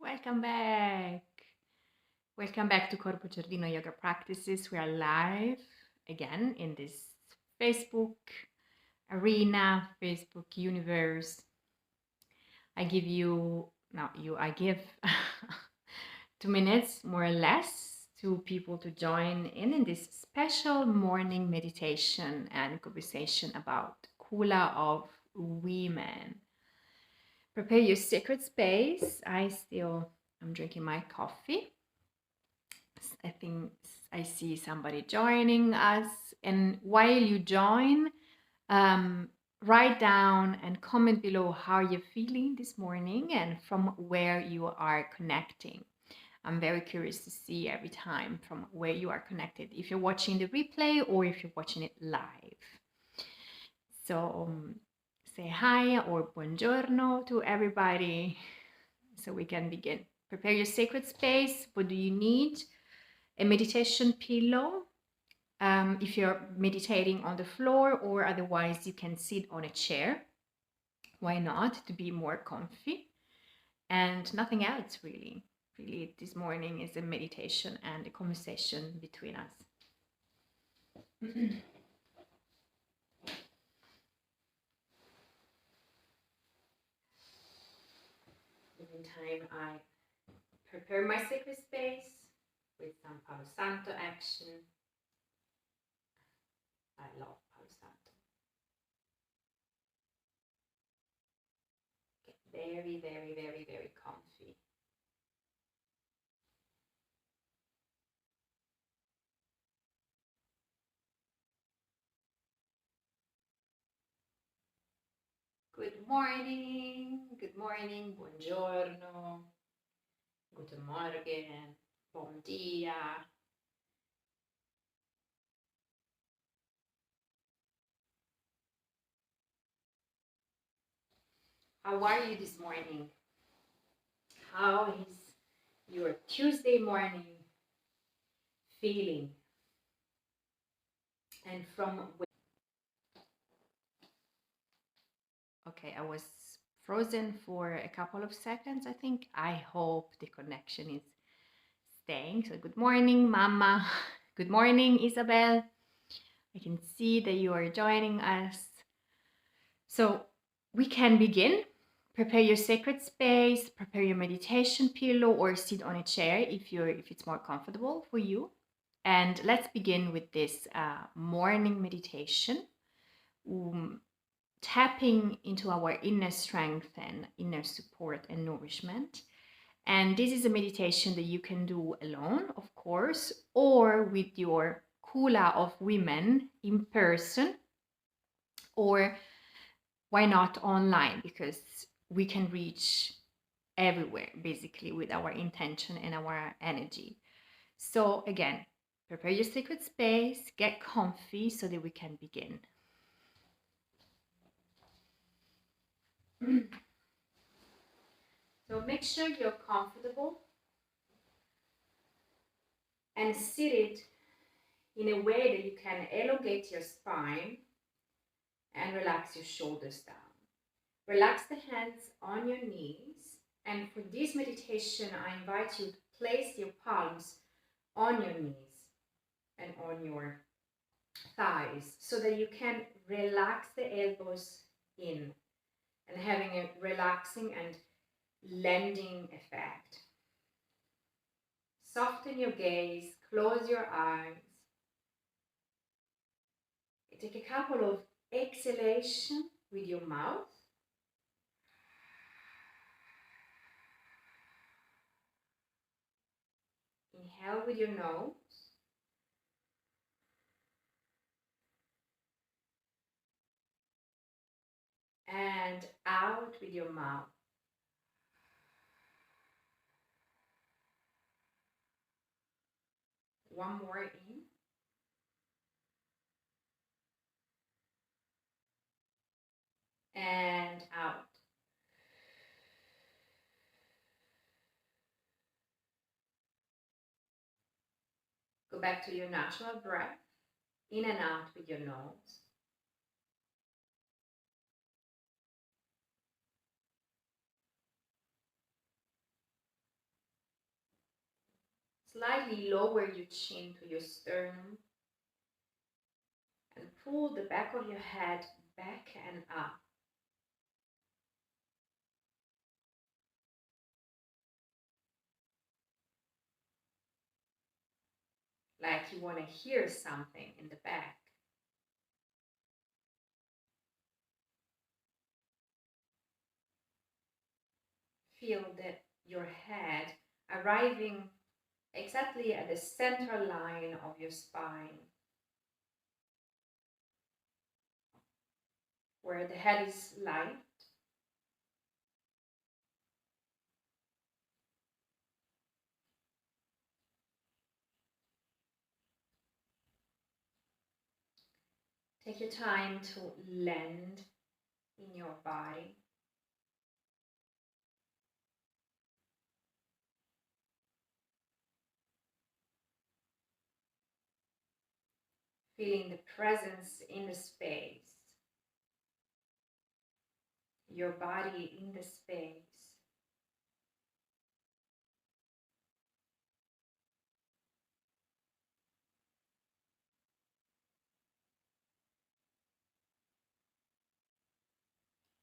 Welcome back. Welcome back to Corpo Giardino Yoga Practices. We are live again in this Facebook arena, Facebook universe. I give 2 minutes more or less to people to join in this special morning meditation and conversation about Kula of women. Prepare your sacred space. I'm drinking my coffee. I think I see somebody joining us. And while you join, um, write down and comment below how you're feeling this morning and from where you are connecting. I'm very curious to see every time from where you are connected, if you're watching the replay or if you're watching it live. So say hi or buongiorno to everybody so we can begin. Prepare your sacred space. What do you need? A meditation pillow if you're meditating on the floor, or otherwise you can sit on a chair. Why not? To be more comfy. And nothing else really. Really, this morning is a meditation and a conversation between us. Meantime, I prepare my sacred space with some Palo Santo action. I love Palo Santo. Get very, very, very, very comfy. Good morning, buongiorno, guten Morgen, bon dia. How are you this morning? How is your Tuesday morning feeling? And from okay, I was frozen for a couple of seconds, I think. I hope the connection is staying. So good morning, Mama. Good morning, Isabel. I can see that you are joining us. So we can begin. Prepare your sacred space, prepare your meditation pillow, or sit on a chair if it's more comfortable for you. And let's begin with this morning meditation, tapping into our inner strength and inner support and nourishment. And this is a meditation that you can do alone, of course, or with your Kula of women in person, or why not online, because we can reach everywhere basically with our intention and our energy. So again, prepare your sacred space, get comfy so that we can begin. So make sure you're comfortable and seated in a way that you can elongate your spine and relax your shoulders down. Relax the hands on your knees, and for this meditation I invite you to place your palms on your knees and on your thighs so that you can relax the elbows in and having a relaxing and lending effect. Soften your gaze, close your eyes. Take a couple of exhalations with your mouth. Inhale with your nose. And out with your mouth. One more in. And out. Go back to your natural breath. In and out with your nose. Slightly lower your chin to your sternum and pull the back of your head back and up. Like you want to hear something in the back. Feel that your head arriving exactly at the center line of your spine, where the head is light. Take your time to land in your body. Feeling the presence in the space, your body in the space.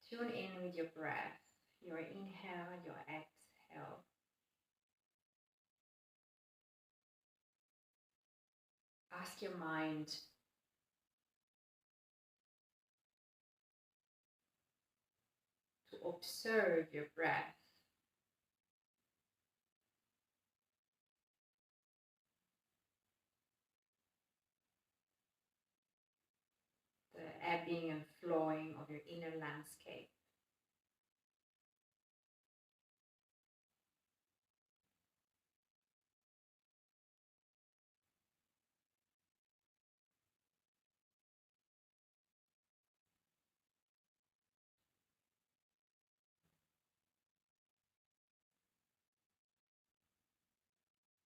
Tune in with your breath, your inhale and your exhale. Ask your mind to observe your breath. The ebbing and flowing of your inner landscape.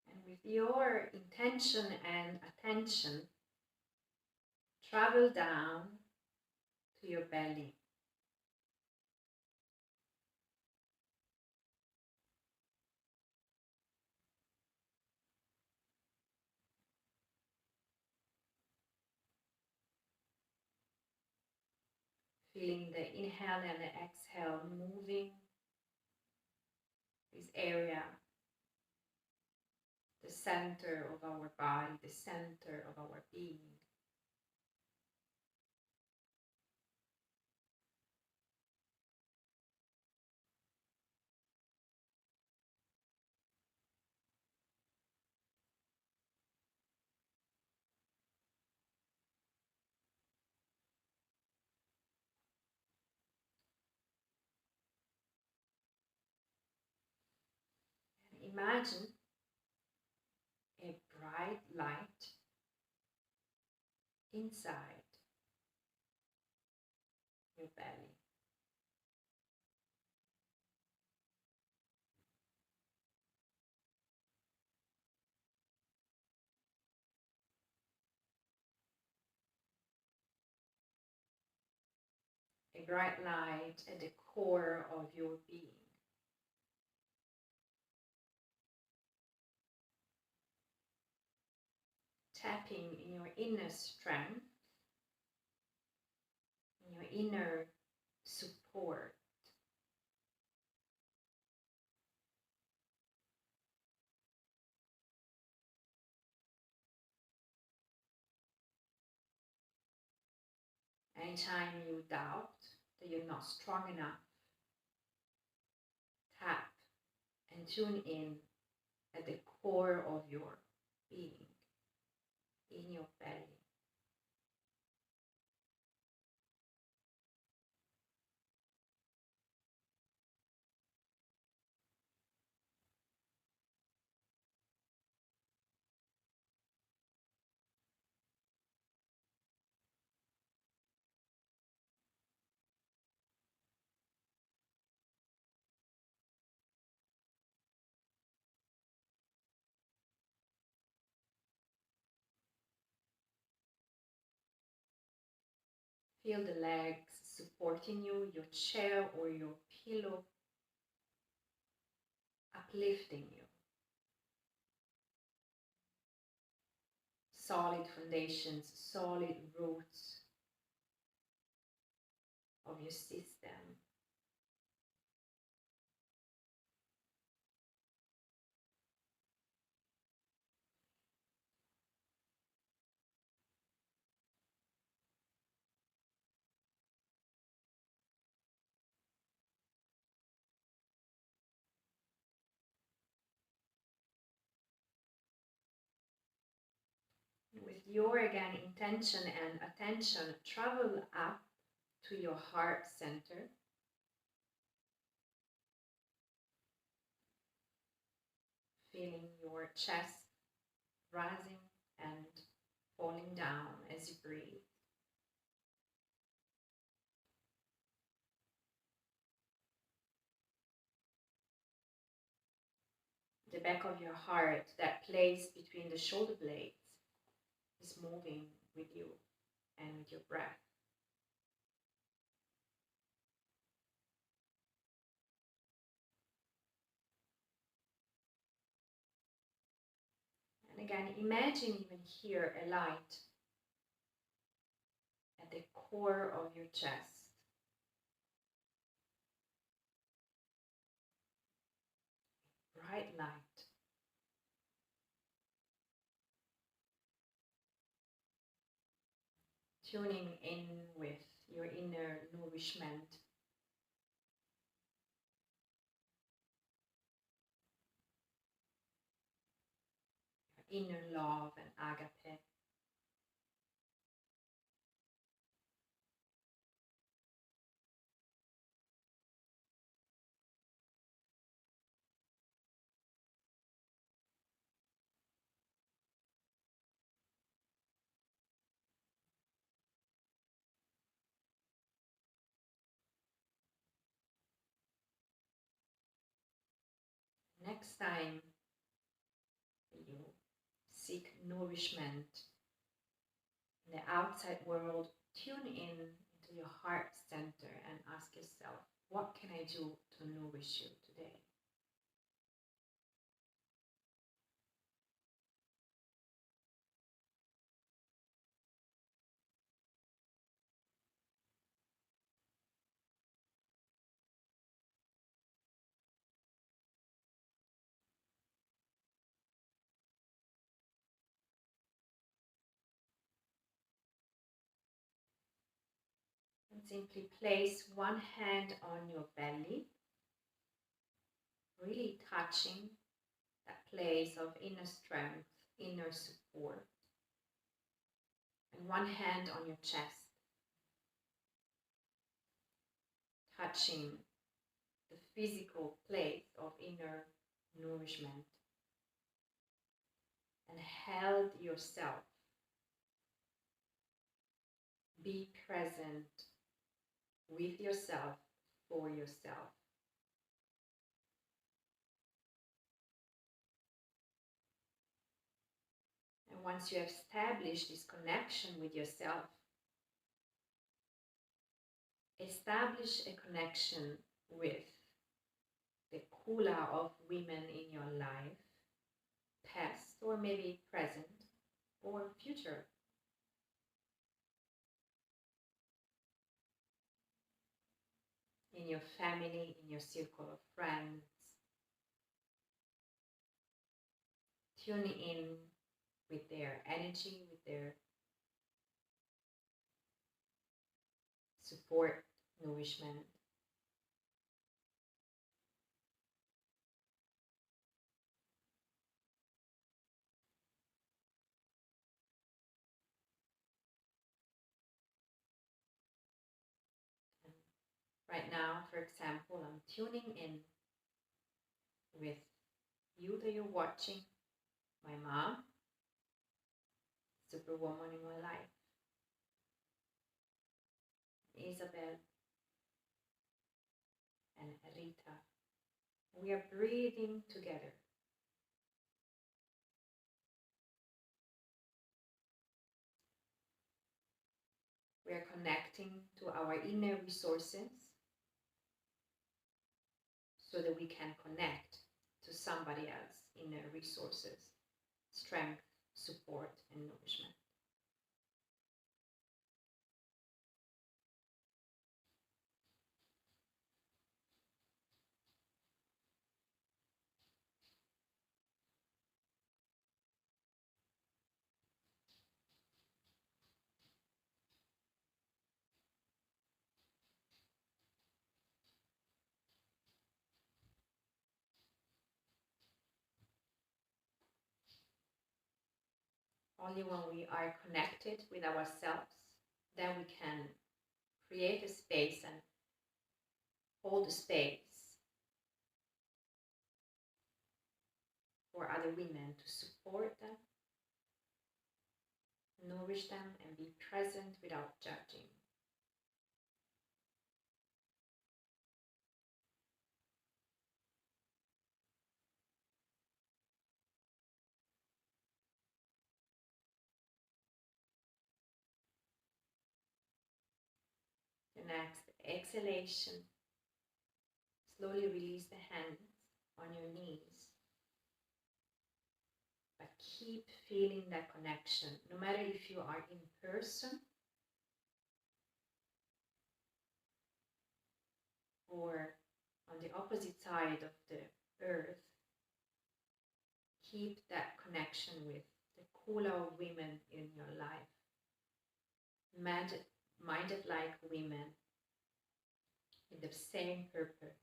And with your intention and attention, travel down to your belly. Feeling the inhale and the exhale moving this area, the center of our body, the center of our being. And imagine a bright light inside your belly. A bright light at the core of your being. Tapping in your inner strength, in your inner support. Anytime you doubt that you're not strong enough, tap and tune in at the core of your being, in your belly. Feel the legs supporting you, your chair or your pillow uplifting you. solid foundations, solid roots of your system. With your, again, intention and attention, travel up to your heart center. Feeling your chest rising and falling down as you breathe. The back of your heart, that place between the shoulder blades, is moving with you and with your breath. And again, imagine even here a light at the core of your chest. Bright light. Tuning in with your inner nourishment. Your inner love and agape. Next time you seek nourishment in the outside world, tune in into your heart center and ask yourself, what can I do to nourish you today? And simply place one hand on your belly, really touching that place of inner strength, inner support. And one hand on your chest, touching the physical place of inner nourishment. And held yourself. Be present with yourself, for yourself. And once you have established this connection with yourself, establish a connection with the Kula of women in your life, past or maybe present or future. In your family, in your circle of friends. Tune in with their energy, with their support, nourishment. And right now, for example, I'm tuning in with you that you're watching, my mom, superwoman in my life, Isabel, and Rita. We are breathing together. We are connecting to our inner resources so that we can connect to somebody else's inner resources, strength, support, and nourishment. Only when we are connected with ourselves, then we can create a space and hold a space for other women to support them, nourish them, and be present without judging. The next exhalation, slowly release the hands on your knees, but keep feeling that connection, no matter if you are in person or on the opposite side of the earth. Keep that connection with the Kula women in your life. Minded like women with the same purpose.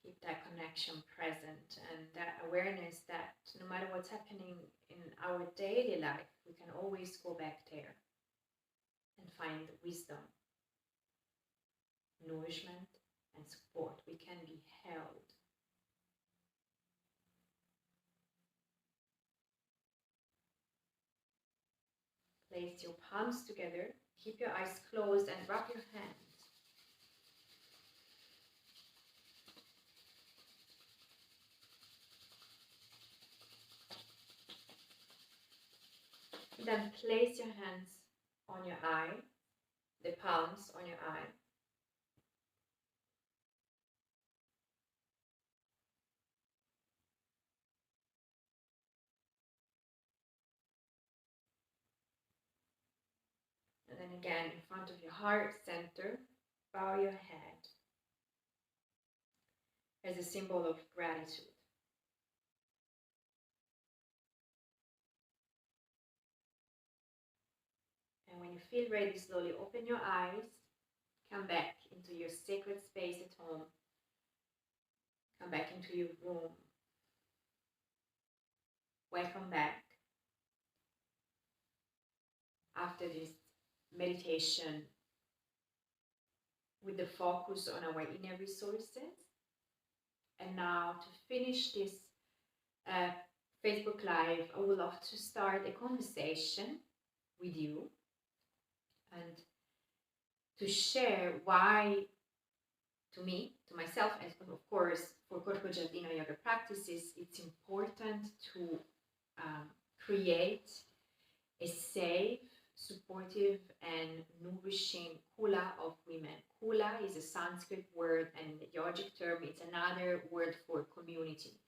Keep that connection present and that awareness that no matter what's happening in our daily life, we can always go back there and find wisdom, nourishment, and support. We can be held. Place your palms together, keep your eyes closed, and wrap your hands. Then place your hands on your eye, the palms on your eye. And then again, in front of your heart center, bow your head as a symbol of gratitude. And when you feel ready, slowly open your eyes, come back into your sacred space at home, come back into your room. Welcome back. After this meditation with the focus on our inner resources. And now to finish this Facebook Live, I would love to start a conversation with you and to share why, to me, to myself, and of course for Corpo Giardino yoga practices, it's important to create a safe, supportive, and nourishing Kula of women. Kula is a Sanskrit word and the yogic term, it's another word for community.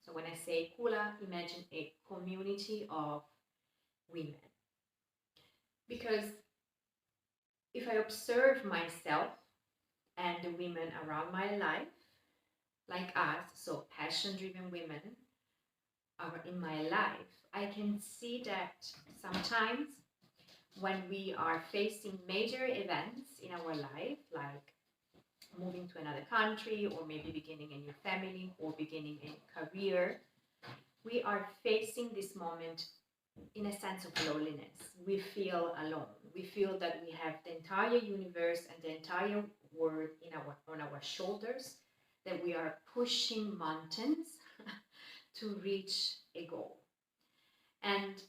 So when I say Kula, imagine a community of women. Because if I observe myself and the women around my life, like us, so passion-driven women are in my life, I can see that sometimes when we are facing major events in our life, like moving to another country or maybe beginning a new family or beginning a career, we are facing this moment in a sense of loneliness. We feel alone. We feel that we have the entire universe and the entire world on our shoulders, that we are pushing mountains to reach a goal. And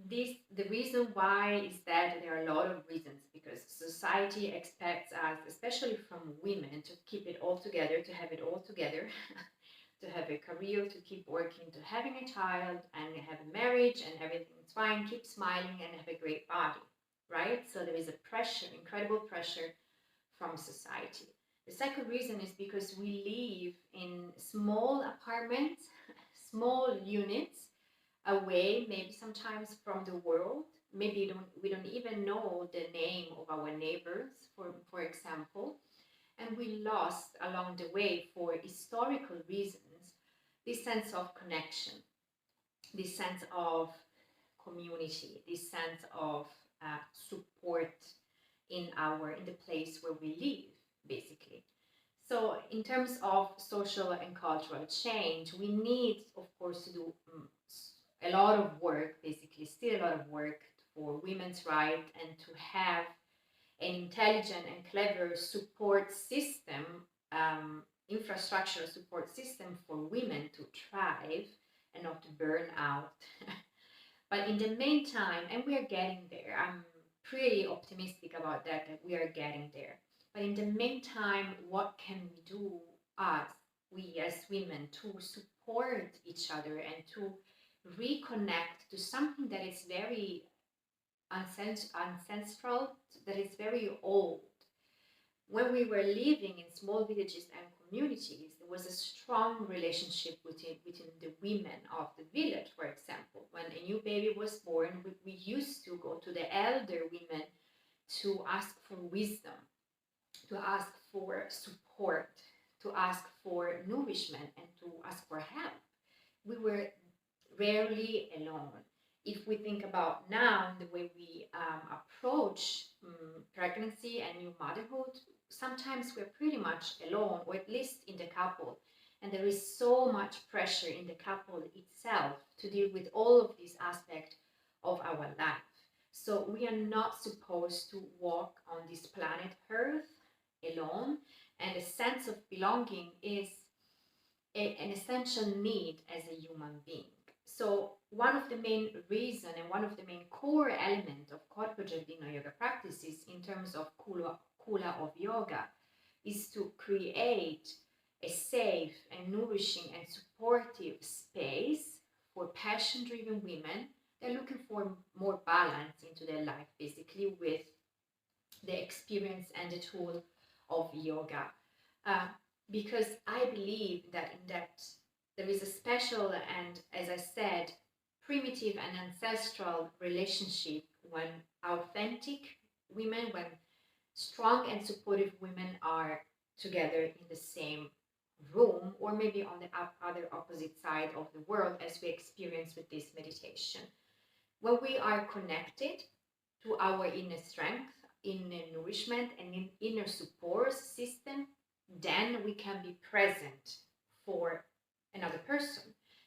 the reason why is that there are a lot of reasons, because society expects us, especially from women, to keep it all together, to have it all together, to have a career, to keep working, to having a child and have a marriage and everything's fine, keep smiling and have a great body, right? So there is a pressure, incredible pressure from society. The second reason is because we live in small apartments, small units, away, maybe sometimes from the world. Maybe we don't even know the name of our neighbors, for example. And we lost along the way, for historical reasons, this sense of connection, this sense of community, this sense of support in the place where we live, basically. So in terms of social and cultural change, we need, of course, to do a lot of work, basically, still a lot of work for women's rights, and to have an intelligent and clever support system, infrastructural support system for women to thrive and not to burn out. But in the meantime, and we are getting there, I'm pretty optimistic about that, that we are getting there. But in the meantime, what can we do, us, we as women, to support each other and to reconnect to something that is very ancestral, that is very old? When we were living in small villages and communities, there was a strong relationship within the women of the village, for example. When a new baby was born, we used to go to the elder women to ask for wisdom, to ask for support, to ask for nourishment, and to ask for help. We were rarely alone. If we think about now the way we approach pregnancy and new motherhood, sometimes we're pretty much alone, or at least in the couple. And there is so much pressure in the couple itself to deal with all of these aspects of our life. So we are not supposed to walk on this planet Earth alone. And a sense of belonging is an essential need as a human being. So one of the main reason and one of the main core element of Corpo Giardino yoga practices in terms of Kula of yoga is to create a safe and nourishing and supportive space for passion-driven women. They're looking for more balance into their life, basically, with the experience and the tool of yoga. Because I believe that in that there is a special and, as I said, primitive and ancestral relationship when authentic women, when strong and supportive women are together in the same room, or maybe on the other opposite side of the world, as we experience with this meditation. When we are connected to our inner strength, inner nourishment, and in inner support system, then we can be present for another person,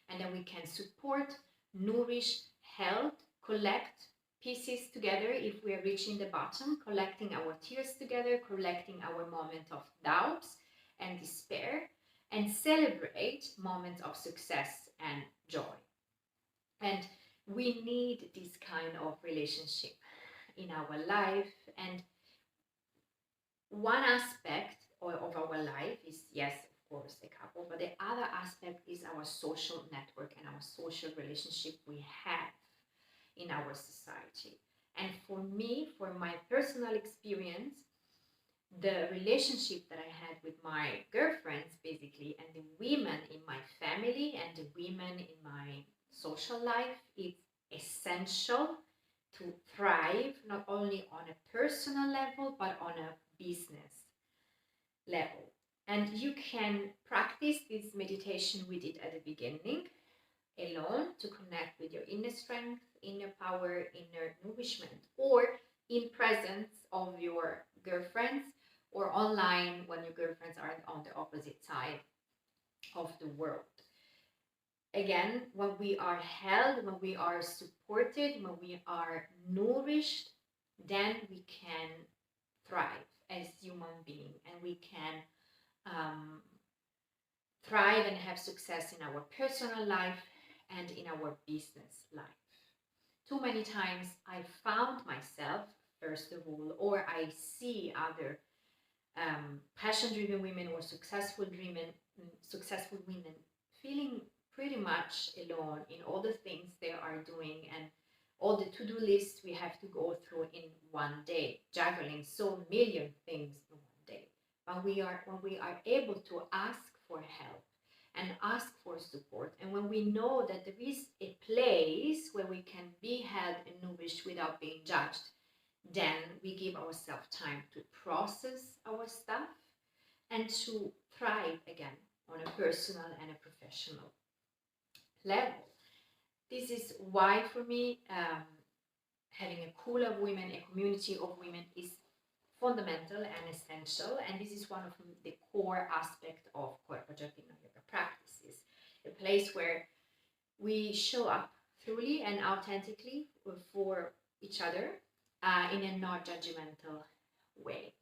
and then we can support, nourish, help, collect pieces together if we are reaching the bottom, collecting our tears together, collecting our moment of doubts and despair, and celebrate moments of success and joy. And we need this kind of relationship in our life. And one aspect of our life is, yes, of course, a couple, but the other aspect is our social network and our social relationship we have in our society. And for me, for my personal experience, the relationship that I had with my girlfriends, basically, and the women in my family and the women in my social life, is essential to thrive, not only on a personal level, but on a business level. And you can practice this meditation we did at the beginning alone to connect with your inner strength, inner power, inner nourishment, or in presence of your girlfriends, or online when your girlfriends are on the opposite side of the world. Again, when we are held, when we are supported, when we are nourished, then we can thrive as human beings, and we can thrive and have success in our personal life and in our business life. Too many times I found myself, first of all, or I see other passion-driven women or successful women feeling pretty much alone in all the things they are doing and all the to-do lists we have to go through in one day, juggling so million things in one day. when we are able to ask for help and ask for support, and when we know that there is a place where we can be held and nourished without being judged, then we give ourselves time to process our stuff and to thrive again on a personal and a professional level. This is why, for me, having a Kula women, a community of women, is fundamental and essential. And this is one of the core aspects of Korpajatino yoga practices, a place where we show up truly and authentically for each other in a not judgmental way.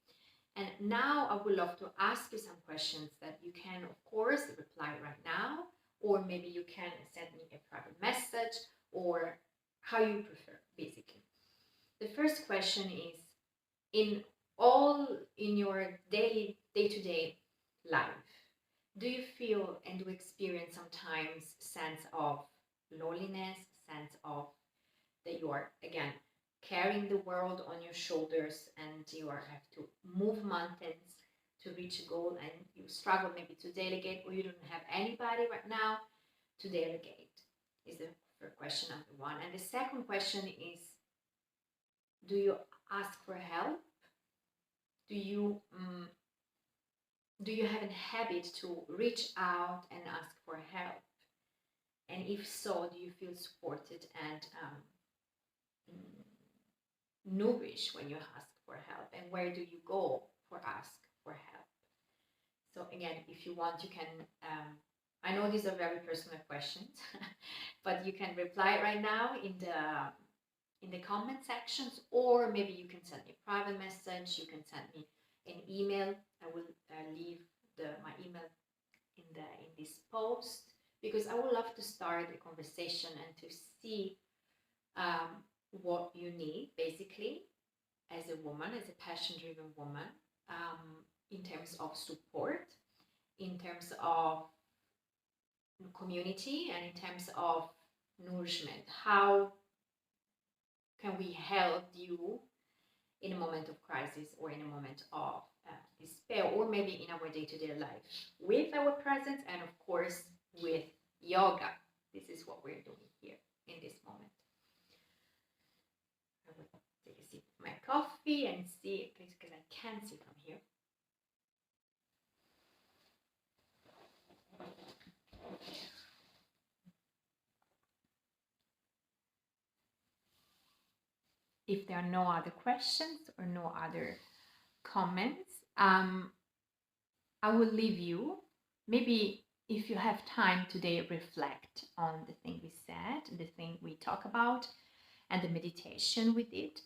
And now I would love to ask you some questions that you can, of course, reply right now, or maybe you can send me a private message, or how you prefer, basically. The first question is, in your daily day-to-day life, do you feel and do experience sometimes sense of loneliness, sense of that you are, again, carrying the world on your shoulders, and you have to move mountains to reach a goal, and you struggle maybe to delegate, or you don't have anybody right now to delegate? Is the first question, number one. And the second question is, do you ask for help? Do you have a habit to reach out and ask for help? And if so, do you feel supported and nourished when you ask for help? And where do you go for ask for help? So again, if you want, you can, I know these are very personal questions, but you can reply right now in the comment sections, or maybe you can send me a private message, you can send me an email. I will leave my email in this post, because I would love to start a conversation and to see what you need, basically, as a woman, as a passion-driven woman, in terms of support, in terms of community, and in terms of nourishment. How can we help you in a moment of crisis, or in a moment of despair, or maybe in our day-to-day life, with our presence, and of course with yoga? This is what we're doing here in this moment. I will take a sip of my coffee and see, because I can't see from here. If there are no other questions or no other comments, I will leave you. Maybe if you have time today, reflect on the thing we said, the thing we talk about, and the meditation we did.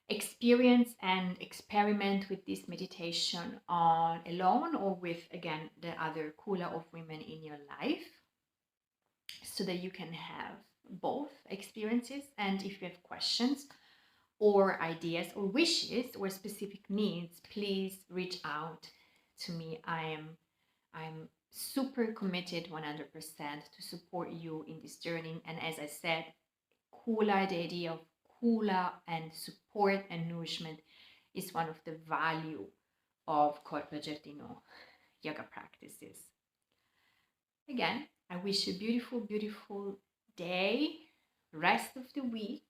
Experience and experiment with this meditation on alone, or with, again, the other Kula of women in your life, so that you can have both experiences. And if you have questions or ideas or wishes or specific needs, please reach out to me. I'm super committed 100% to support you in this journey. And as I said, Kula, the idea of Kula and support and nourishment, is one of the value of Korpajatino yoga practices. Again, I wish you a beautiful, beautiful day, rest of the week,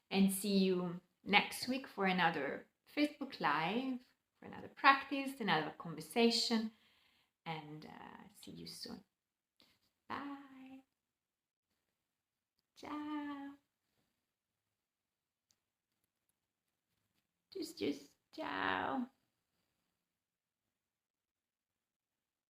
and see you next week for another Facebook Live, for another practice, another conversation, and see you soon. Bye. Ciao. Tschüss, tschüss. Ciao.